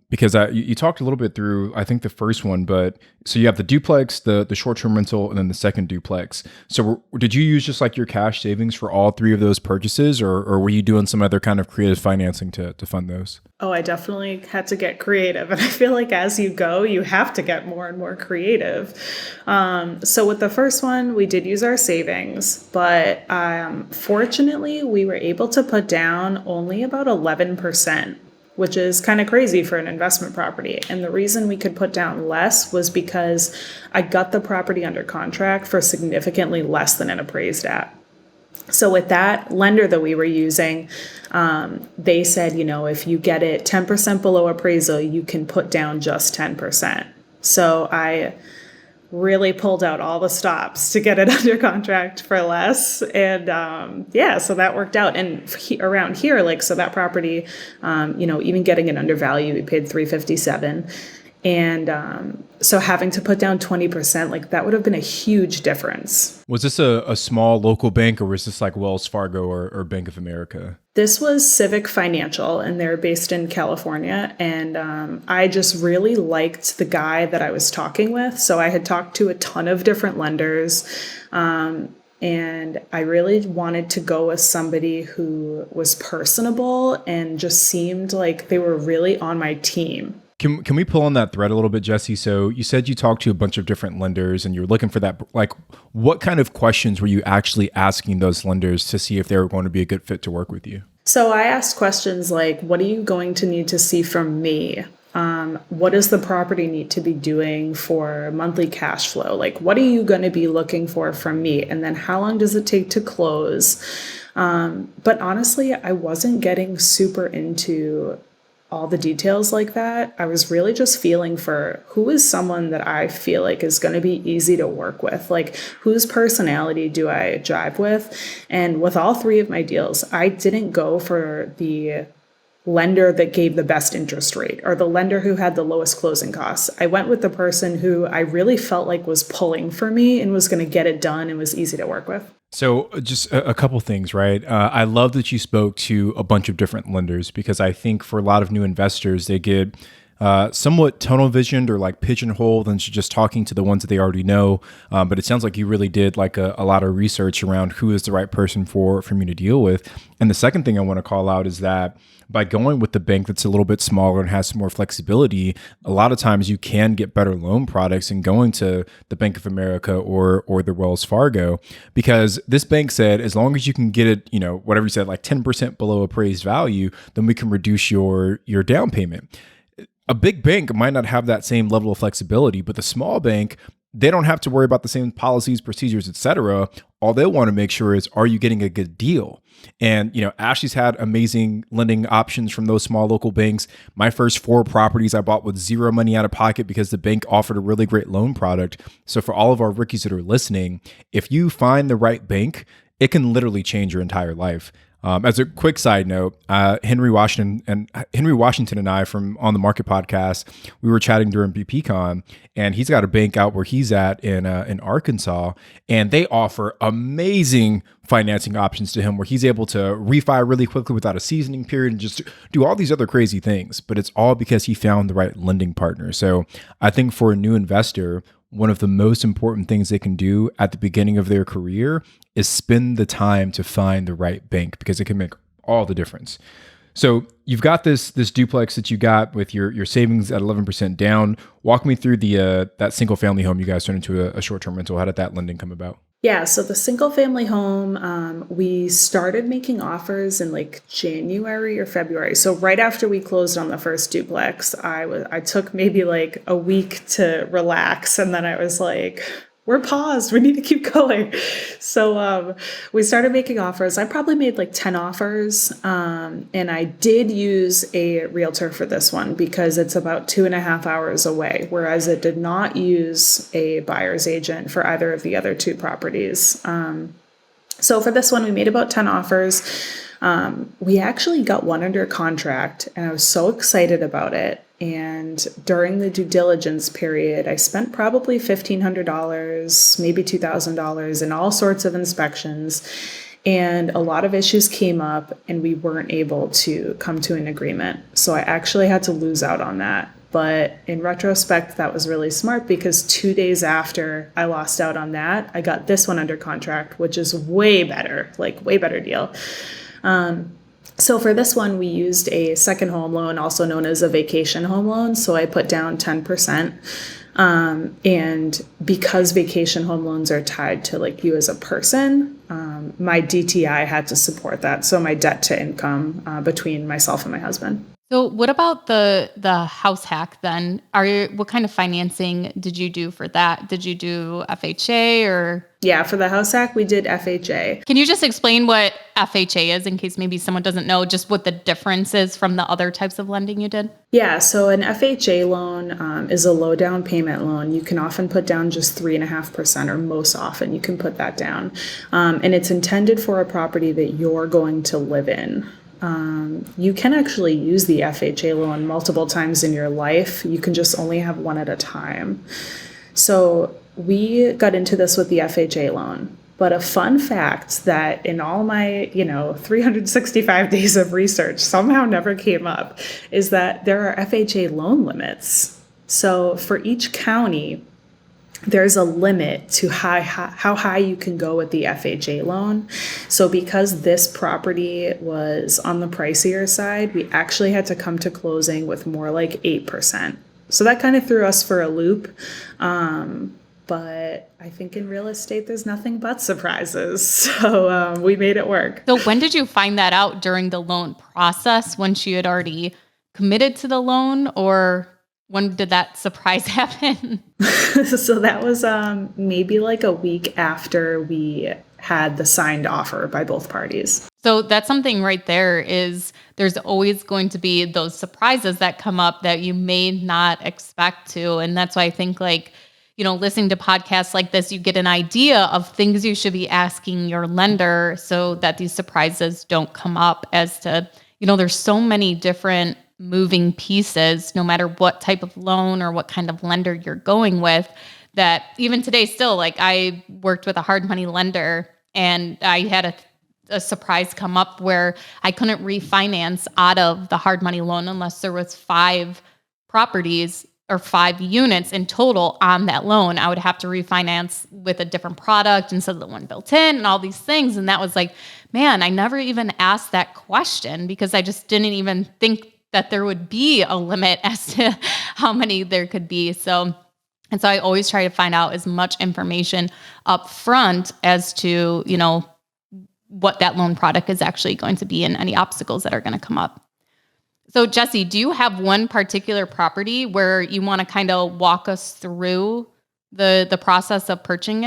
because you talked a little bit through, I think, the first one, but so you have the duplex, the short-term rental, and then the second duplex. So did you use just like your cash savings for all three of those purchases, or were you doing some other kind of creative financing to fund those? Oh, I definitely had to get creative. And I feel like as you go, you have to get more and more creative. So with the first one, we did use our savings, but fortunately, we were able to put down only about 11%, which is kind of crazy for an investment property. And the reason we could put down less was because I got the property under contract for significantly less than it appraised at. So with that lender that we were using, they said, if you get it 10% below appraisal, you can put down just 10%. So I really pulled out all the stops to get it under contract for less. And so that worked out. And around here, so that property, even getting it undervalued, we paid $357. And so having to put down 20%, that would have been a huge difference. Was this a small local bank, or was this like Wells Fargo or Bank of America? This was Civic Financial, and they're based in California. And I just really liked the guy that I was talking with. So I had talked to a ton of different lenders. And I really wanted to go with somebody who was personable and just seemed like they were really on my team. Can we pull on that thread a little bit, Jessie? So you said you talked to a bunch of different lenders and you're looking for that. Like, what kind of questions were you actually asking those lenders to see if they were going to be a good fit to work with you? So I asked questions like, what are you going to need to see from me? What does the property need to be doing for monthly cash flow? What are you going to be looking for from me? And then how long does it take to close? But honestly, I wasn't getting super into all the details like that. I was really just feeling for who is someone that I feel like is going to be easy to work with. Whose personality do I jive with? And with all three of my deals, I didn't go for the lender that gave the best interest rate or the lender who had the lowest closing costs. I went with the person who I really felt like was pulling for me and was going to get it done and was easy to work with. So just a couple things, right? I love that you spoke to a bunch of different lenders, because I think for a lot of new investors, they get somewhat tunnel visioned or pigeonholed and just talking to the ones that they already know. But it sounds like you really did a lot of research around who is the right person for me to deal with. And the second thing I want to call out is that by going with the bank that's a little bit smaller and has some more flexibility, a lot of times you can get better loan products and going to the Bank of America or the Wells Fargo, because this bank said, as long as you can get it, whatever you said, 10% below appraised value, then we can reduce your down payment. A big bank might not have that same level of flexibility, but the small bank, they don't have to worry about the same policies, procedures, et cetera. All they want to make sure is, are you getting a good deal? And, Ashley's had amazing lending options from those small local banks. My first 4 properties I bought with zero money out of pocket because the bank offered a really great loan product. So for all of our rookies that are listening, if you find the right bank, it can literally change your entire life. As a quick side note, Henry Washington and I from On the Market podcast, we were chatting during BPCon, and he's got a bank out where he's at in Arkansas, and they offer amazing financing options to him where he's able to refi really quickly without a seasoning period and just do all these other crazy things. But it's all because he found the right lending partner. So I think for a new investor, one of the most important things they can do at the beginning of their career is spend the time to find the right bank, because it can make all the difference. So you've got this duplex that you got with your savings at 11% down. Walk me through that single family home you guys turned into a short-term rental. How did that lending come about? Yeah, so the single family home, we started making offers in January or February. So right after we closed on the first duplex, I took maybe a week to relax, and then I was like, we're paused. We need to keep going. So we started making offers. I probably made 10 offers. And I did use a realtor for this one because it's about 2.5 hours away, whereas it did not use a buyer's agent for either of the other 2 properties. So for this one, we made about 10 offers. We actually got one under contract, and I was so excited about it. And during the due diligence period, I spent probably $1,500, maybe $2,000 in all sorts of inspections. And a lot of issues came up, and we weren't able to come to an agreement. So I actually had to lose out on that. But in retrospect, that was really smart, because 2 days after I lost out on that, I got this one under contract, which is way better, way better deal. So for this one, we used a second home loan, also known as a vacation home loan. So I put down 10%. And because vacation home loans are tied to you as a person, my DTI had to support that. So my debt to income between myself and my husband. So what about the house hack then? What kind of financing did you do for that? Did you do FHA or? Yeah, for the house hack, we did FHA. Can you just explain what FHA is in case maybe someone doesn't know just what the difference is from the other types of lending you did? Yeah, so an FHA loan is a low down payment loan. You can often put down just 3.5%, or most often you can put that down. And it's intended for a property that you're going to live in. You can actually use the FHA loan multiple times in your life. You can just only have one at a time. So we got into this with the FHA loan. But a fun fact that in all my, 365 days of research somehow never came up is that there are FHA loan limits. So for each county, there's a limit to how high you can go with the FHA loan. So because this property was on the pricier side, we actually had to come to closing with more like 8%. So that kind of threw us for a loop. But I think in real estate, there's nothing but surprises. So we made it work. So when did you find that out during the loan process? Once you had already committed to the loan, or when did that surprise happen? So that was maybe like a week after we had the signed offer by both parties. So that's something right there is there's always going to be those surprises that come up that you may not expect to. And that's why I think listening to podcasts like this, you get an idea of things you should be asking your lender so that these surprises don't come up as to, there's so many different moving pieces, no matter what type of loan or what kind of lender you're going with, that even today still, I worked with a hard money lender and I had a surprise come up where I couldn't refinance out of the hard money loan unless there was 5 properties or 5 units in total on that loan. I would have to refinance with a different product instead of the one built in and all these things. And that was like, man, I never even asked that question because I just didn't even think that there would be a limit as to how many there could be. So I always try to find out as much information up front as to, what that loan product is actually going to be and any obstacles that are going to come up. So Jessie, do you have one particular property where you want to kind of walk us through the process of purchasing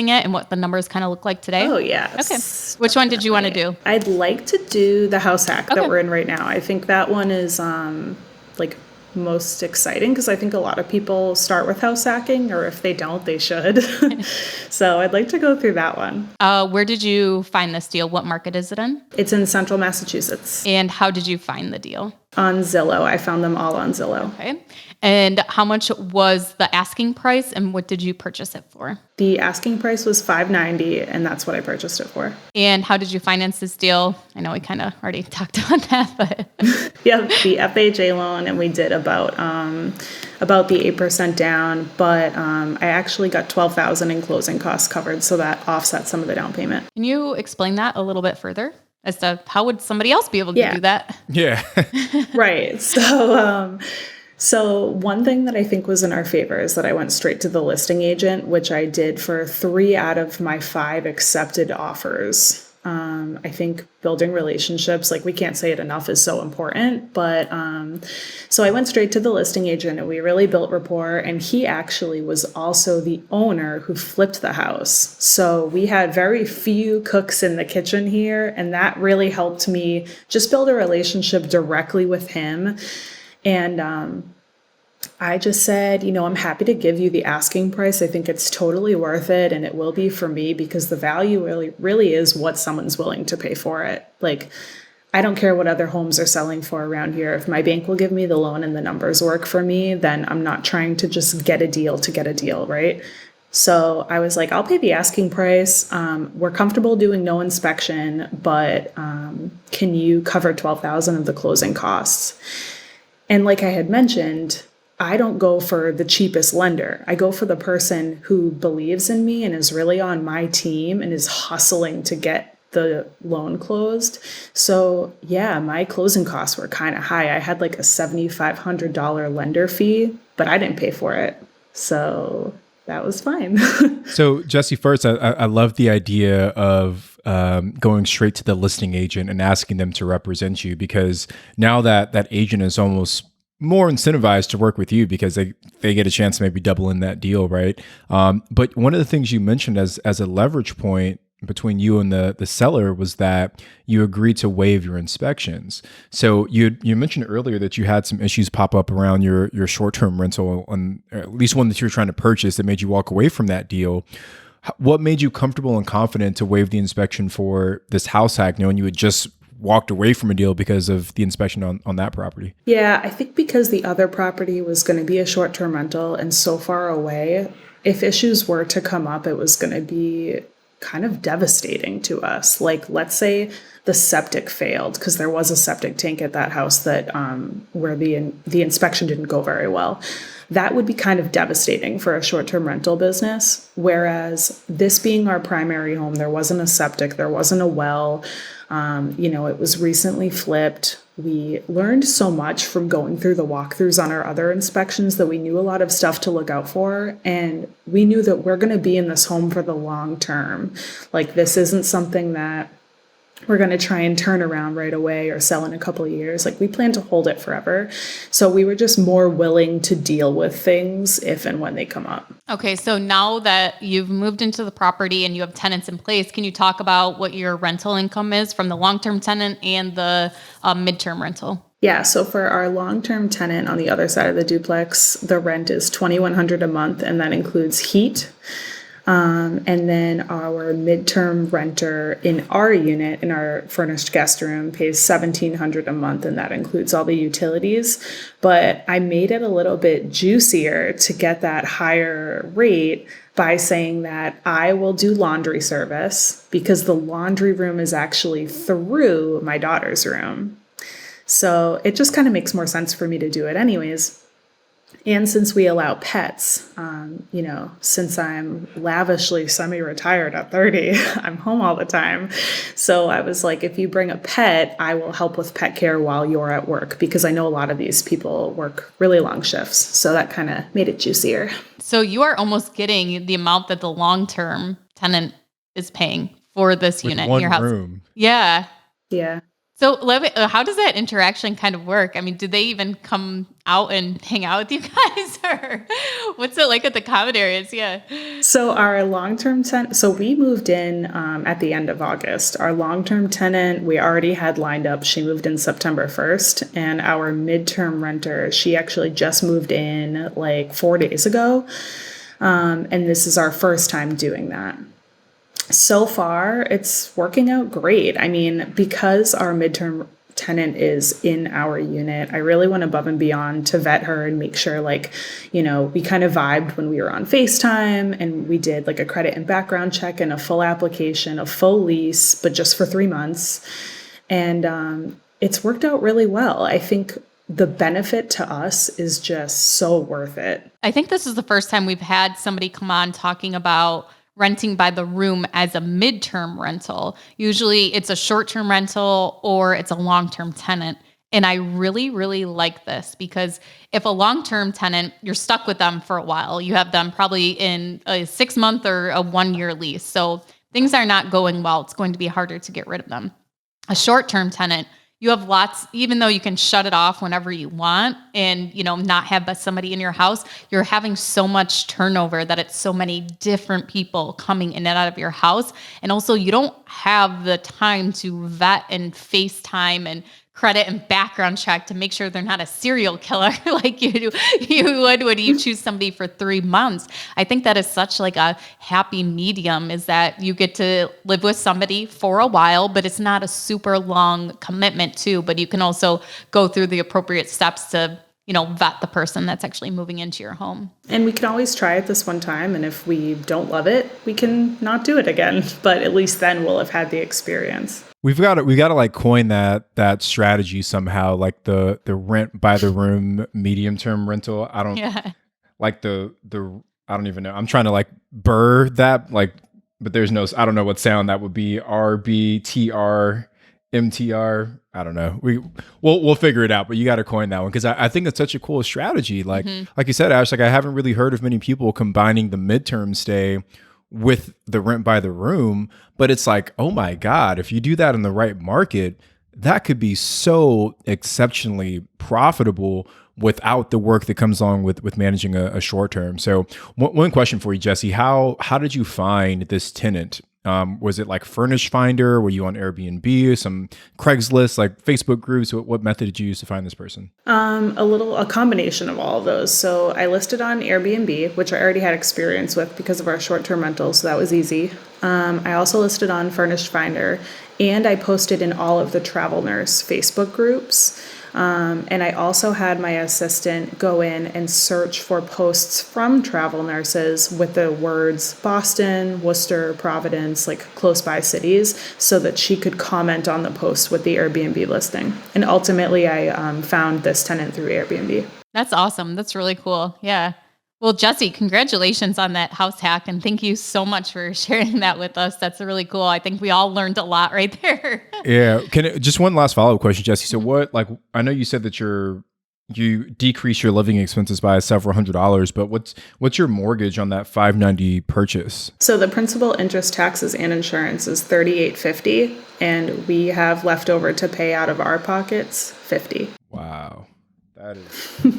it and what the numbers kind of look like today? Oh, yeah. Okay. Which one did you want to do? I'd like to do the house hack that we're in right now. I think that one is most exciting because I think a lot of people start with house hacking, or if they don't, they should. So I'd like to go through that one. Where did you find this deal? What market is it in? It's in central Massachusetts. And how did you find the deal? On Zillow. I found them all on Zillow. Okay. And how much was the asking price and what did you purchase it for? The asking price was $590 and that's what I purchased it for. And how did you finance this deal? I know we kind of already talked about that, but yeah, the FHA loan, and we did about the 8% down, but I actually got $12,000 in closing costs covered, so that offset some of the down payment. Can you explain that a little bit further as to how would somebody else be able to do that? Yeah. Right. So one thing that I think was in our favor is that I went straight to the listing agent, which I did for 3 out of my 5 accepted offers. I think building relationships, we can't say it enough, is so important. But so I went straight to the listing agent and we really built rapport. And he actually was also the owner who flipped the house. So we had very few cooks in the kitchen here. And that really helped me just build a relationship directly with him. And I just said, I'm happy to give you the asking price. I think it's totally worth it. And it will be for me because the value really is what someone's willing to pay for it. I don't care what other homes are selling for around here. If my bank will give me the loan and the numbers work for me, then I'm not trying to just get a deal to get a deal, right? So I was like, I'll pay the asking price. We're comfortable doing no inspection, but can you cover $12,000 of the closing costs? And like I had mentioned, I don't go for the cheapest lender. I go for the person who believes in me and is really on my team and is hustling to get the loan closed. So yeah, my closing costs were kind of high. I had a $7,500 lender fee, but I didn't pay for it. So that was fine. So Jessie, first, I love the idea of going straight to the listing agent and asking them to represent you, because now that agent is almost more incentivized to work with you because they get a chance to maybe double in that deal, right? But one of the things you mentioned as a leverage point between you and the seller was that you agreed to waive your inspections. So you mentioned earlier that you had some issues pop up around your short-term rental, or at least one that you were trying to purchase, that made you walk away from that deal. What made you comfortable and confident to waive the inspection for this house hack, knowing you had just walked away from a deal because of the inspection on that property? Yeah, I think because the other property was going to be a short-term rental and so far away, if issues were to come up, it was going to be kind of devastating to us. Like, let's say the septic failed, because there was a septic tank at that house that where the inspection didn't go very well. That would be kind of devastating for a short-term rental business. Whereas this being our primary home, there wasn't a septic, there wasn't a well. It was recently flipped. We learned so much from going through the walkthroughs on our other inspections that we knew a lot of stuff to look out for. And we knew that we're going to be in this home for the long term. Like, this isn't something that we're going to try and turn around right away or sell in a couple of years. Like, we plan to hold it forever. So we were just more willing to deal with things if and when they come up. Okay, so now that you've moved into the property and you have tenants in place, can you talk about what your rental income is from the long-term tenant and the midterm rental? Yeah, so for our long-term tenant on the other side of the duplex, the rent is $2,100 a month, and that includes heat. And then our midterm renter in our unit, in our furnished guest room, pays $1,700 a month, and that includes all the utilities. But I made it a little bit juicier to get that higher rate by saying that I will do laundry service, because the laundry room is actually through my daughter's room. So it just kind of makes more sense for me to do it anyways. And since we allow pets, since I'm lavishly semi-retired at 30, I'm home all the time. So I was like, if you bring a pet, I will help with pet care while you're at work, because I know a lot of these people work really long shifts. So that kind of made it juicier. So you are almost getting the amount that the long-term tenant is paying for this unit in your house. Room. Yeah. Yeah. So how does that interaction kind of work? I mean, do they even come out and hang out with you guys, or what's it like at the common areas? Yeah. So our long-term tenant, so we moved in at the end of August. Our long-term tenant, we already had lined up. She moved in September 1st. And our midterm renter, she actually just moved in like 4 days ago. And this is our first time doing that. So far, it's working out great. I mean, because our midterm tenant is in our unit, I really went above and beyond to vet her and make sure, we kind of vibed when we were on FaceTime, and we did like a credit and background check and a full application, a full lease, but just for 3 months. And it's worked out really well. I think the benefit to us is just so worth it. I think this is the first time we've had somebody come on talking about renting by the room as a midterm rental. Usually it's a short-term rental or it's a long-term tenant. And I really, really like this, because if a long-term tenant, you're stuck with them for a while. You have them probably in a 6-month or a 1-year lease. So things are not going well. It's going to be harder to get rid of them. A short-term tenant, you have lots, even though you can shut it off whenever you want and, not have somebody in your house, you're having so much turnover that it's so many different people coming in and out of your house. And also you don't have the time to vet and FaceTime and credit and background check to make sure they're not a serial killer like you would when you choose somebody for 3 months. I think that is such like a happy medium, is that you get to live with somebody for a while, but it's not a super long commitment too, but you can also go through the appropriate steps to vet the person that's actually moving into your home. And we can always try it this one time. And if we don't love it, we can not do it again. But at least then we'll have had the experience. We got to like coin that strategy somehow, like the rent by the room medium term rental. I don't like the I don't even know. I'm trying to like burr that, but there's no, I don't know what sound that would be. RBTR MTR. I don't know. We'll figure it out, but you got to coin that one, because I think it's such a cool strategy. Like you said, Ash, I haven't really heard of many people combining the midterm stay with the rent by the room. But it's like, oh my God, if you do that in the right market, that could be so exceptionally profitable without the work that comes along with managing a short term. So one question for you, Jessie, how did you find this tenant? Was it like Furnish Finder? Were you on Airbnb, some Craigslist, like Facebook groups? What method did you use to find this person? A combination of all of those. So I listed on Airbnb, which I already had experience with because of our short-term rentals, so that was easy. I also listed on Furnished Finder, and I posted in all of the Travel Nurse Facebook groups. And I also had my assistant go in and search for posts from travel nurses with the words Boston, Worcester, Providence, like close by cities, so that she could comment on the post with the Airbnb listing. And ultimately, I found this tenant through Airbnb. That's awesome. That's really cool. Yeah. Well, Jessie, congratulations on that house hack. And thank you so much for sharing that with us. That's really cool. I think we all learned a lot right there. Yeah. Just one last follow-up question, Jessie. So I know you said that you decrease your living expenses by several $100s, but what's your mortgage on that $590 purchase? So the principal, interest, taxes, and insurance is $3,850, and we have left over to pay out of our pockets $50. Wow. That is so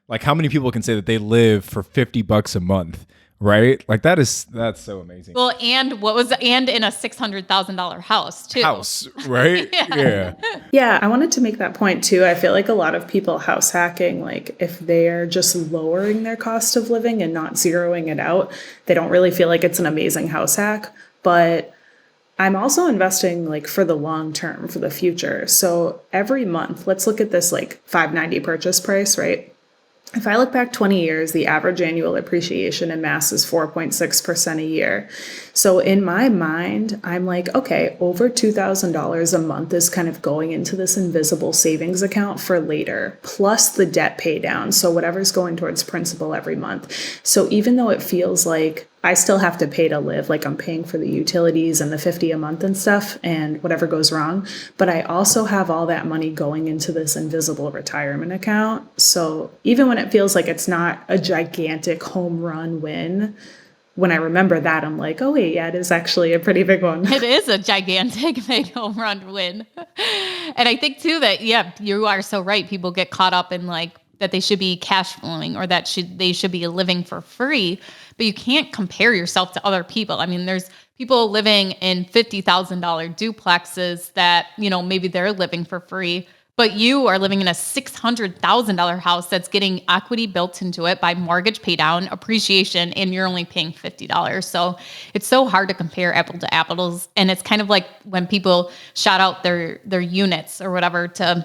like, how many people can say that they live for $50 a month, right? Like that's so amazing. Well, and in a $600,000 house too. House, right? Yeah. Yeah, I wanted to make that point too. I feel like a lot of people house hacking, like if they're just lowering their cost of living and not zeroing it out, they don't really feel like it's an amazing house hack. But I'm also investing like for the long term, for the future. So every month, let's look at this like $590 purchase price, right? If I look back 20 years, the average annual appreciation in Mass is 4.6% a year. So in my mind, I'm like, okay, over $2,000 a month is kind of going into this invisible savings account for later, plus the debt pay down. So whatever's going towards principal every month. So even though it feels like I still have to pay to live, like I'm paying for the utilities and the $50 a month and stuff and whatever goes wrong, but I also have all that money going into this invisible retirement account. So even when it feels like it's not a gigantic home run win, when I remember that, I'm like, oh wait, yeah, it is actually a pretty big one. It is a gigantic big home run win. And I think too that, yeah, you are so right. People get caught up in like that they should be cash flowing or that they should be living for free, but you can't compare yourself to other people. I mean, there's people living in $50,000 duplexes that, maybe they're living for free, but you are living in a $600,000 house that's getting equity built into it by mortgage pay down, appreciation, and you're only paying $50. So it's so hard to compare apple to apples. And it's kind of like when people shout out their units or whatever to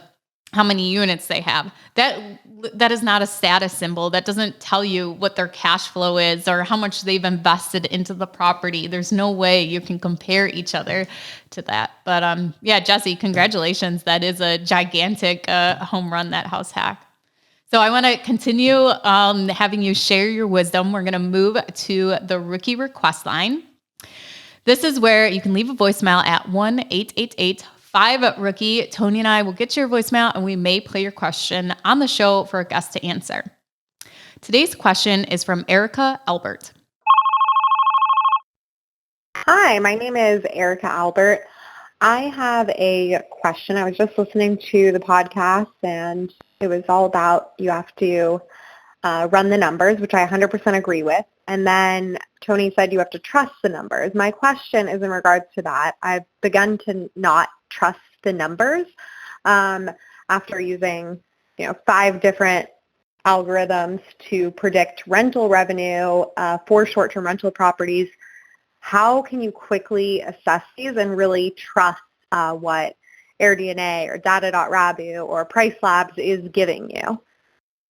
how many units they have. That is not a status symbol. That doesn't tell you what their cash flow is or how much they've invested into the property. There's no way you can compare each other to that. But yeah, Jessie, congratulations. That is a gigantic home run, that house hack. So I want to continue having you share your wisdom. We're going to move to the rookie request line. This is where you can leave a voicemail at 1-888-5-ROOKIE. Tony and I will get your voicemail and we may play your question on the show for a guest to answer. Today's question is from Erica Albert. Hi, my name is Erica Albert. I have a question. I was just listening to the podcast and it was all about you have to run the numbers, which I 100% agree with. And then Tony said you have to trust the numbers. My question is in regards to that. I've begun to not trust the numbers after using 5 different algorithms to predict rental revenue for short-term rental properties. How can you quickly assess these and really trust what AirDNA or Data.Rabu or Price Labs is giving you?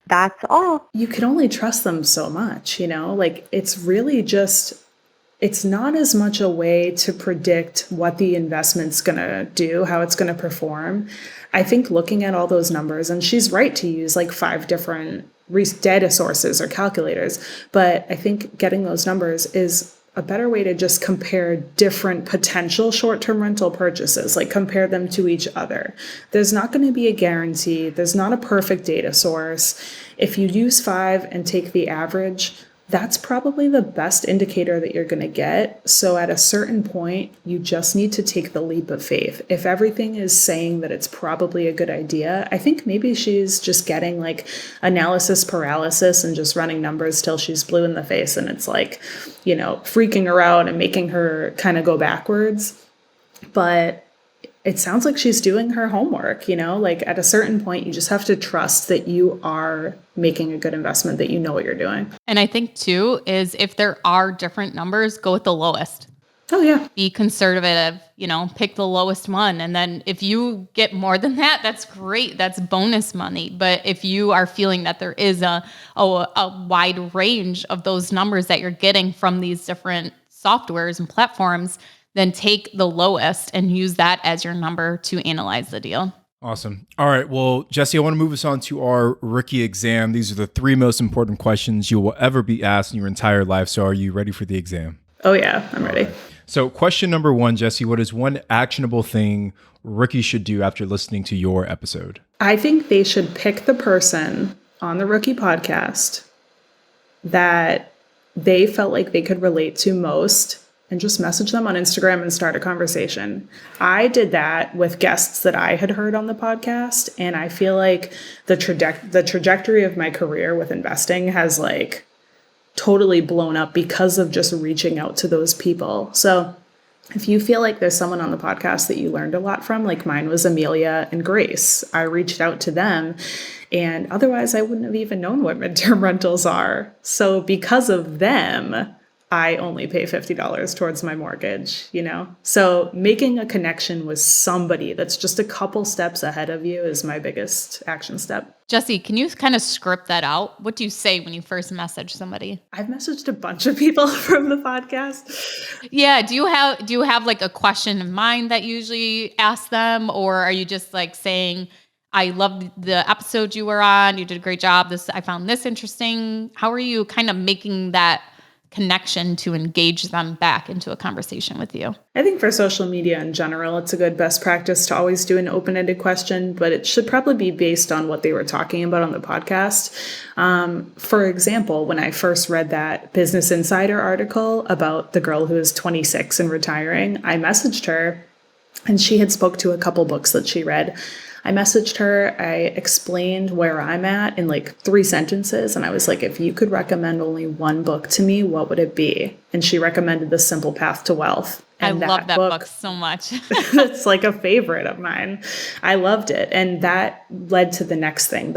That's all. You can only trust them so much, like it's really just, it's not as much a way to predict what the investment's going to do, how it's going to perform. I think looking at all those numbers, and she's right to use like 5 different data sources or calculators, but I think getting those numbers is a better way to just compare different potential short-term rental purchases, like compare them to each other. There's not going to be a guarantee. There's not a perfect data source. If you use 5 and take the average, that's probably the best indicator that you're going to get. So at a certain point, you just need to take the leap of faith. If everything is saying that it's probably a good idea, I think maybe she's just getting like analysis paralysis and just running numbers till she's blue in the face. And it's like, freaking her out and making her kind of go backwards. But it sounds like she's doing her homework, like at a certain point, you just have to trust that you are making a good investment, that you know what you're doing. And I think too, is if there are different numbers, go with the lowest. Oh yeah. Be conservative, pick the lowest one. And then if you get more than that, that's great. That's bonus money. But if you are feeling that there is a wide range of those numbers that you're getting from these different softwares and platforms, then take the lowest and use that as your number to analyze the deal. Awesome. All right. Well, Jessie, I want to move us on to our rookie exam. These are the 3 most important questions you will ever be asked in your entire life. So are you ready for the exam? Oh yeah, I'm ready. Right. So question number 1, Jessie, what is one actionable thing rookies should do after listening to your episode? I think they should pick the person on the Rookie podcast that they felt like they could relate to most and just message them on Instagram and start a conversation. I did that with guests that I had heard on the podcast, and I feel like the trajectory of my career with investing has like totally blown up because of just reaching out to those people. So if you feel like there's someone on the podcast that you learned a lot from, like mine was Amelia and Grace, I reached out to them, and otherwise I wouldn't have even known what midterm rentals are. So because of them, I only pay $50 towards my mortgage, So making a connection with somebody that's just a couple steps ahead of you is my biggest action step. Jessie, can you kind of script that out? What do you say when you first message somebody? I've messaged a bunch of people from the podcast. Yeah. Do you have like a question in mind that you usually ask them? Or are you just like saying, I loved the episode you were on. You did a great job. I found this interesting. How are you kind of making that connection to engage them back into a conversation with you? I think for social media in general, it's a good best practice to always do an open-ended question, but it should probably be based on what they were talking about on the podcast. For example, when I first read that Business Insider article about the girl who is 26 and retiring, I messaged her, and she had spoke to a couple books that she read. I messaged her, I explained where I'm at in like 3 sentences. And I was like, if you could recommend only one book to me, what would it be? And she recommended The Simple Path to Wealth. And I love that book so much. It's like a favorite of mine. I loved it. And that led to the next thing,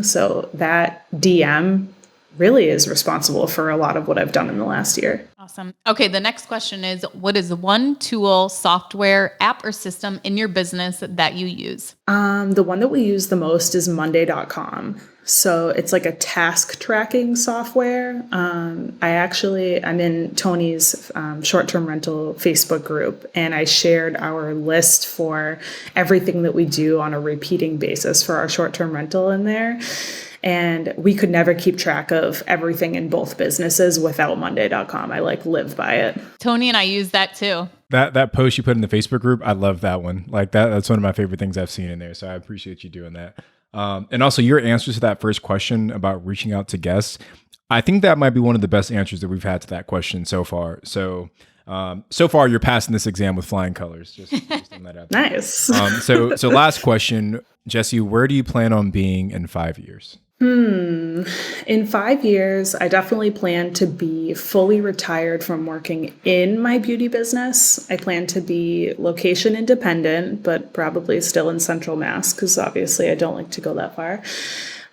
So that DM really is responsible for a lot of what I've done in the last year. Awesome. Okay, the next question is, what is one tool, software, app, or system in your business that you use? The one that we use the most is Monday.com. So it's like a task tracking software. I'm in Tony's short-term rental Facebook group, and I shared our list for everything that we do on a repeating basis for our short-term rental in there. And we could never keep track of everything in both businesses without Monday.com. I live by it. Tony and I use that too. That post you put in the Facebook group, I love that one. Like that's one of my favorite things I've seen in there. So I appreciate you doing that. And also your answers to that first question about reaching out to guests, I think that might be one of the best answers that we've had to that question so far. So far you're passing this exam with flying colors. Just throwing that out there. Nice. So last question, Jessie, where do you plan on being in 5 years? In 5 years, I definitely plan to be fully retired from working in my beauty business. I plan to be location independent, but probably still in Central Mass, because obviously I don't like to go that far.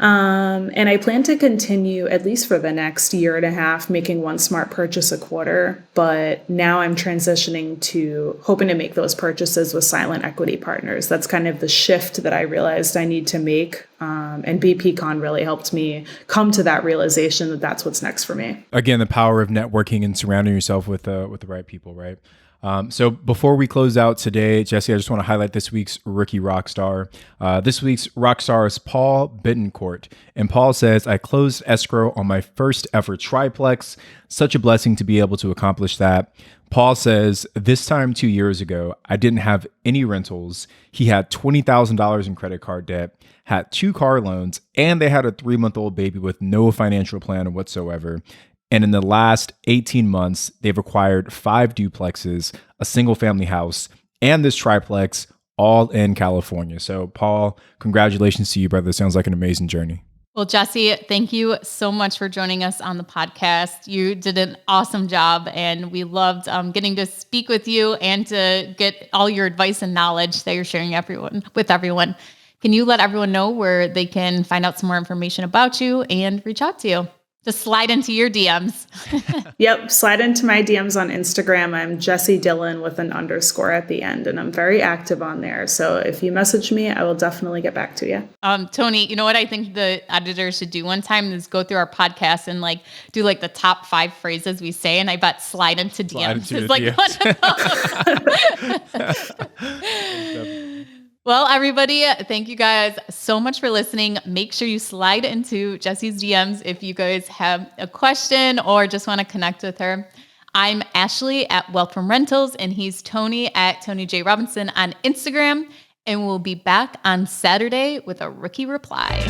And I plan to continue, at least for the next year and a half, making one smart purchase a quarter. But now I'm transitioning to hoping to make those purchases with silent equity partners. That's kind of the shift that I realized I need to make. And BPCon really helped me come to that realization that that's what's next for me. Again, the power of networking and surrounding yourself with the right people, right? So before we close out today, Jessie, I just want to highlight this week's Rookie Rockstar. This week's Rockstar is Paul Bittencourt. And Paul says, I closed escrow on my first ever triplex. Such a blessing to be able to accomplish that. Paul says, this time 2 years ago, I didn't have any rentals. He had $20,000 in credit card debt, had 2 car loans, and they had a 3-month-old baby with no financial plan whatsoever. And in the last 18 months, they've acquired 5 duplexes, a single family house, and this triplex, all in California. So Paul, congratulations to you, brother. Sounds like an amazing journey. Well, Jessie, thank you so much for joining us on the podcast. You did an awesome job, and we loved getting to speak with you and to get all your advice and knowledge that you're sharing with everyone. Can you let everyone know where they can find out some more information about you and reach out to you? Just slide into your DMs. Yep. Slide into my DMs on Instagram. I'm Jessie Dillion with an underscore at the end, and I'm very active on there. So if you message me, I will definitely get back to you. Tony, you know what I think the editor should do one time is go through our podcast and do the top 5 phrases we say. And I bet slide into DMs is one of them. Well, everybody, thank you guys so much for listening. Make sure you slide into Jessie's DMs if you guys have a question or just want to connect with her. I'm Ashley at Wealth from Rentals, and he's Tony at Tony J. Robinson on Instagram. And we'll be back on Saturday with a rookie reply.